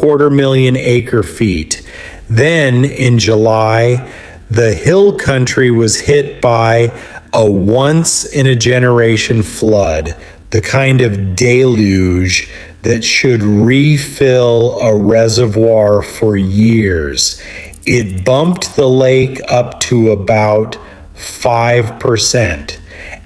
250,000 acre-feet. Then in July, the hill country was hit by a once-in-a-generation flood, the kind of deluge that should refill a reservoir for years. It bumped the lake up to about 5%.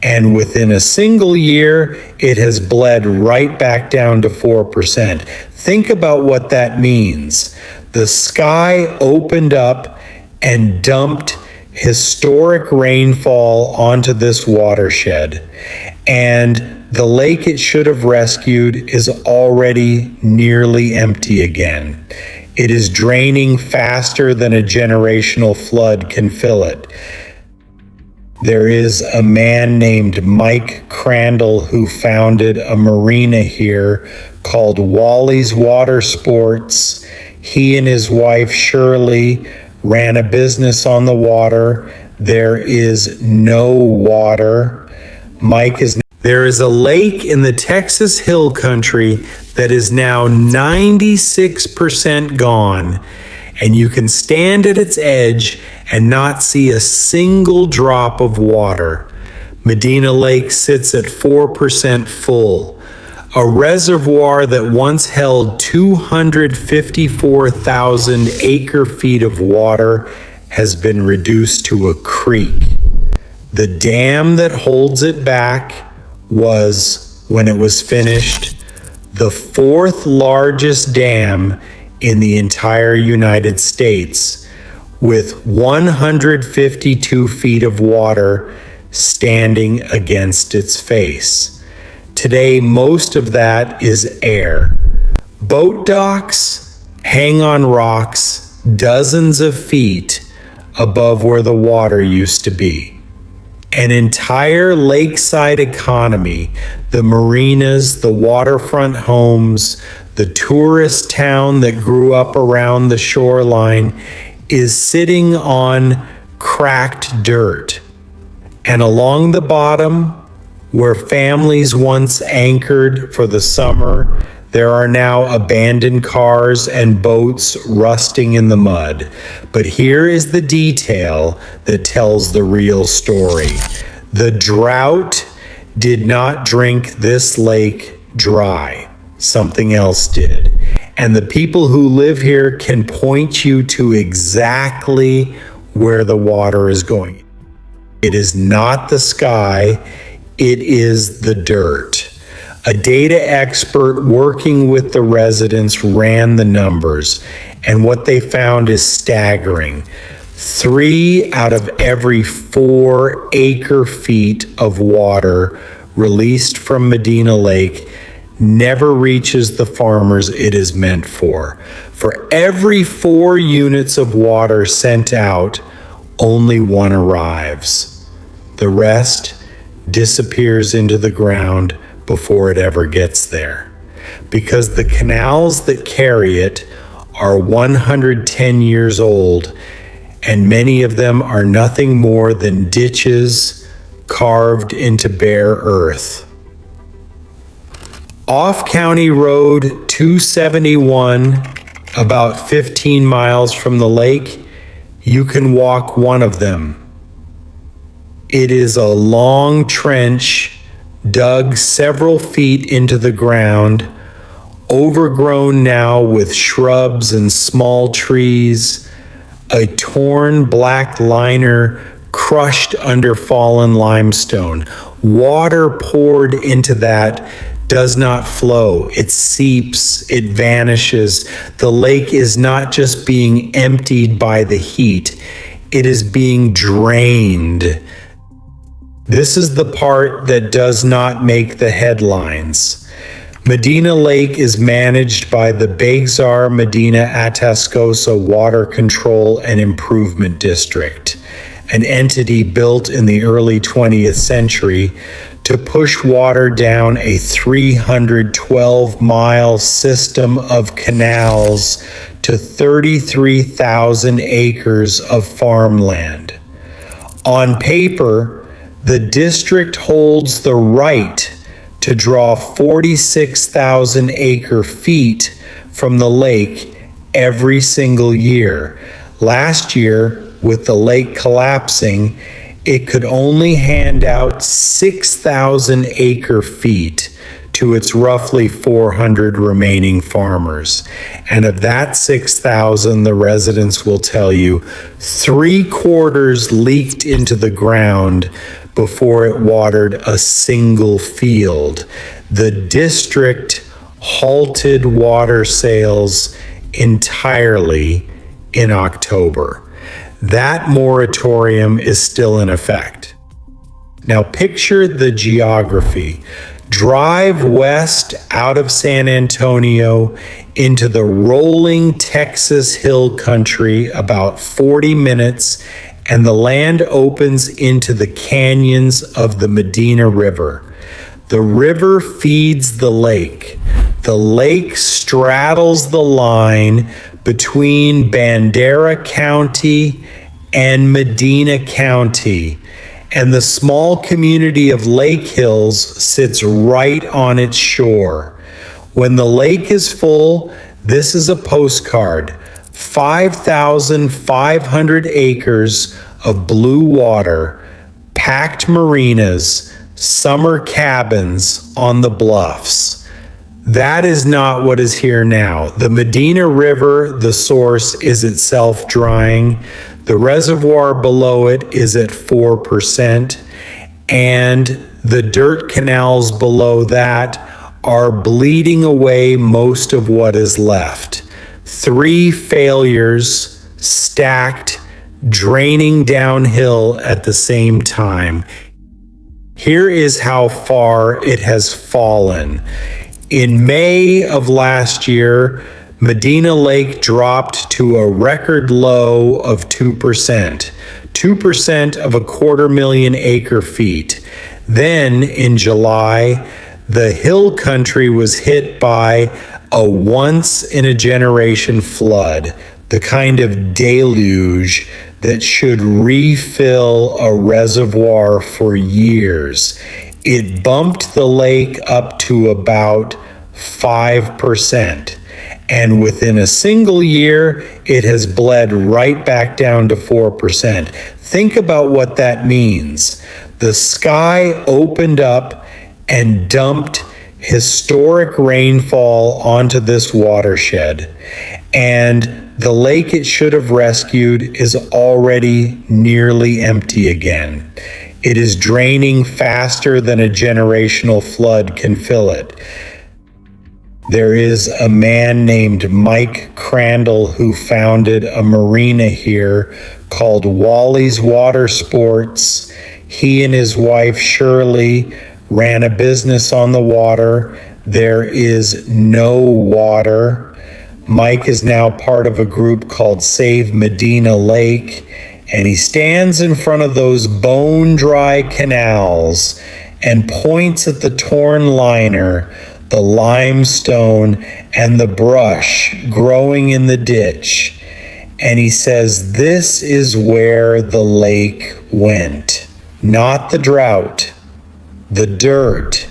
And within a single year, it has bled right back down to 4%. Think about what that means. The sky opened up and dumped historic rainfall onto this watershed. And the lake it should have rescued is already nearly empty again. It is draining faster than a generational flood can fill it. There is a man named Mike Crandall who founded a marina here called Wally's Water Sports. He and his wife Shirley ran a business on the water. There is no water. There is a lake in the Texas Hill Country that is now 96% gone, and you can stand at its edge and not see a single drop of water. Medina Lake sits at 4% full. A reservoir that once held 254,000 acre-feet of water has been reduced to a creek. The dam that holds it back was, when it was finished, the fourth largest dam in the entire United States, with 152 feet of water standing against its face. Today, most of that is air. Boat docks hang on rocks dozens of feet above where the water used to be. An entire lakeside economy, the marinas, the waterfront homes, the tourist town that grew up around the shoreline, is sitting on cracked dirt. And along the bottom, where families once anchored for the summer, there are now abandoned cars and boats rusting in the mud. But here is the detail that tells the real story. The drought did not drink this lake dry. Something else did. And the people who live here can point you to exactly where the water is going. It is not the sky, it is the dirt. A data expert working with the residents ran the numbers, and what they found is staggering. 3 out of every 4 acre-feet of water released from Medina Lake never reaches the farmers it is meant for. For every 4 units of water sent out, only 1 arrives. The rest disappears into the ground before it ever gets there. Because the canals that carry it are 110 years old, and many of them are nothing more than ditches carved into bare earth. Off County Road 271, about 15 miles from the lake, you can walk one of them. It is a long trench dug several feet into the ground, overgrown now with shrubs and small trees, a torn black liner crushed under fallen limestone. Water poured into that does not flow. It seeps, it vanishes. The lake is not just being emptied by the heat, it is being drained. This is the part that does not make the headlines. Medina Lake is managed by the Bexar-Medina-Atascosa Water Control and Improvement District, an entity built in the early 20th century to push water down a 312-mile system of canals to 33,000 acres of farmland. On paper, the district holds the right to draw 46,000 acre-feet from the lake every single year. Last year, with the lake collapsing, it could only hand out 6,000 acre-feet to its roughly 400 remaining farmers. And of that 6,000, the residents will tell you, 3/4 leaked into the ground before it watered a single field. The district halted water sales entirely in October. That moratorium is still in effect. Now picture the geography. Drive west out of San Antonio into the rolling Texas hill country about 40 minutes, and the land opens into the canyons of the Medina River. The river feeds the lake. The lake straddles the line between Bandera County and Medina County, and the small community of Lake Hills sits right on its shore. When the lake is full, this is a postcard: 5,500 acres of blue water, packed marinas, summer cabins on the bluffs. That is not what is here now. The Medina River, the source, is itself drying. The reservoir below it is at 4%, and the dirt canals below that are bleeding away most of what is left. 3 failures stacked, draining downhill at the same time. Here is how far it has fallen. In May of last year, Medina Lake dropped to a record low of 2%, 2% of 250,000 acre-feet. Then in July, the hill country was hit by a once-in-a-generation flood, the kind of deluge that should refill a reservoir for years. It bumped the lake up to about 5%. And within a single year, it has bled right back down to 4%. Think about what that means. The sky opened up and dumped historic rainfall onto this watershed. And the lake it should have rescued is already nearly empty again. It is draining faster than a generational flood can fill it. There is a man named Mike Crandall who founded a marina here called Wally's Water Sports. He and his wife Shirley ran a business on the water. There is no water. Mike is now part of a group called Save Medina Lake, and he stands in front of those bone-dry canals and points at the torn liner, the limestone, and the brush growing in the ditch. And he says, this is where the lake went. Not the drought, the dirt.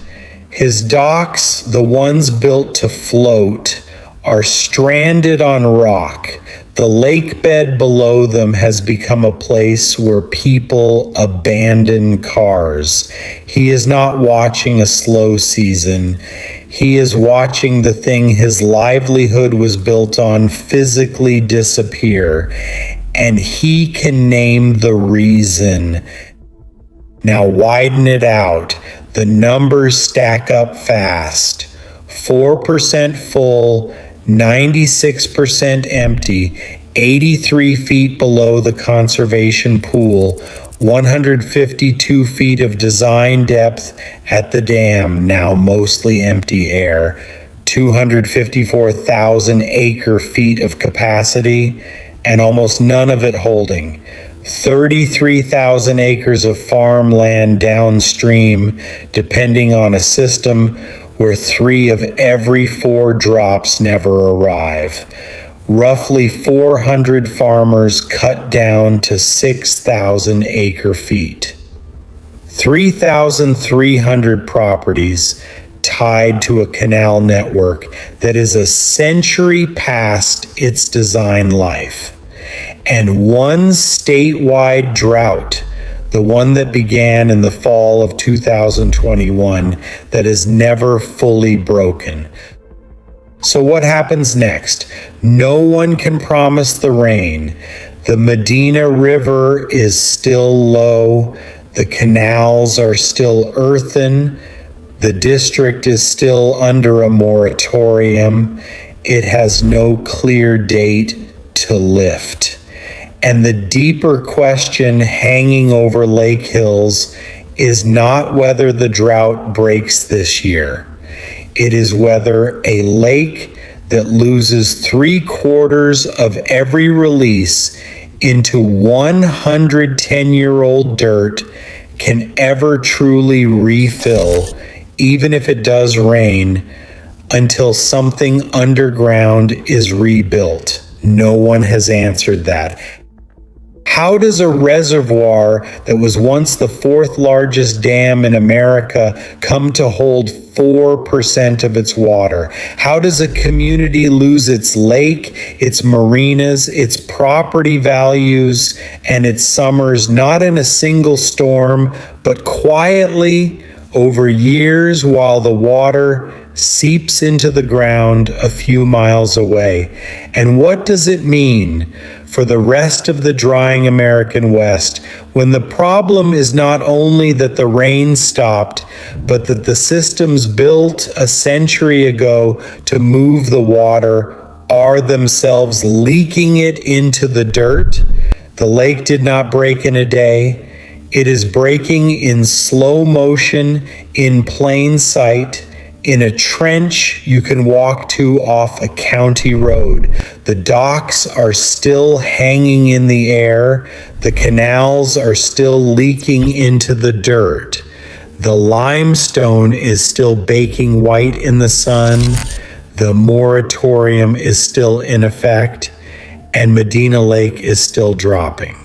His docks, the ones built to float, are stranded on rock. The lake bed below them has become a place where people abandon cars. He is not watching a slow season. He is watching the thing his livelihood was built on physically disappear, and he can name the reason. Now widen it out. The numbers stack up fast. 4% full, 96% empty, 83 feet below the conservation pool, 152 feet of design depth at the dam, now mostly empty air, 254,000 acre-feet of capacity, and almost none of it holding. 33,000 acres of farmland downstream, depending on a system where 3 of every 4 drops never arrive. Roughly 400 farmers cut down to 6,000 acre-feet. 3,300 properties tied to a canal network that is a century past its design life. And one statewide drought, the one that began in the fall of 2021, that is never fully broken. So what happens next? No one can promise the rain. The Medina River is still low. The canals are still earthen. The district is still under a moratorium. It has no clear date to lift. And the deeper question hanging over Lake Hills is not whether the drought breaks this year. It is whether a lake that loses 3/4 of every release into 110-year-old dirt can ever truly refill, even if it does rain, until something underground is rebuilt. No one has answered that. How does a reservoir that was once the 4th largest dam in America come to hold 4% of its water? How does a community lose its lake, its marinas, its property values, and its summers, not in a single storm, but quietly over years while the water seeps into the ground a few miles away? And what does it mean for the rest of the drying American West when the problem is not only that the rain stopped, but that the systems built a century ago to move the water are themselves leaking it into the dirt? The lake did not break in a day. It is breaking in slow motion, in plain sight, in a trench you can walk to off a county road. The docks are still hanging in the air. The canals are still leaking into the dirt. The limestone is still baking white in the sun. The moratorium is still in effect, and Medina Lake is still dropping.